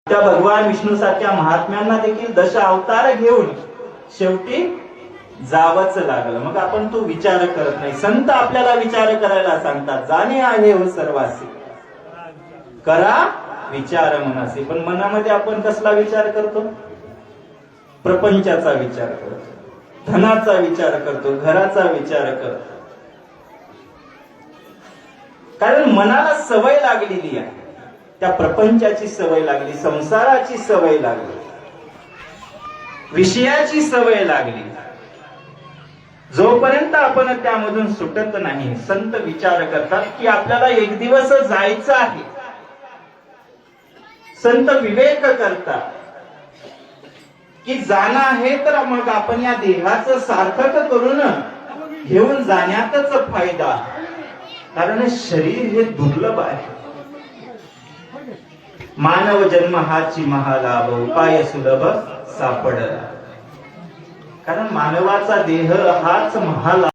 त्या भगवान विष्णू सारख्या महात्म्यांना देखील दश अवतार घेऊन शेवटी जावंच लागलं. मग आपण तो विचार करत नाही. संत आपल्याला विचार करायला सांगतात, जाणे आहे हो सर्वासी करा विचार मनासी. पण मनामध्ये आपण कसला विचार करतो? प्रपंचाचा विचार करतो, धनाचा विचार करतो, घराचा विचार करतो. कारण मनाला सवय लागलेली आहे, त्या प्रपंचाची सवय लागली, संसाराची सवय लागली, विषयाची सवय लागली. जोपर्यंत आपण त्यामधून सुटत नाही, संत विचार करतात की आपल्याला एक दिवस जायचं आहे. संत विवेक करतात की जाणं आहे तर मग आपण या देहाचं सार्थक करून घेऊन जाण्यातच फायदा. कारण शरीर हे दुर्लभ आहे. मानव जन्म हाची महालाभ, उपाय सुलभ सापडला. कारण मानवाचा देह हाच महालाभ.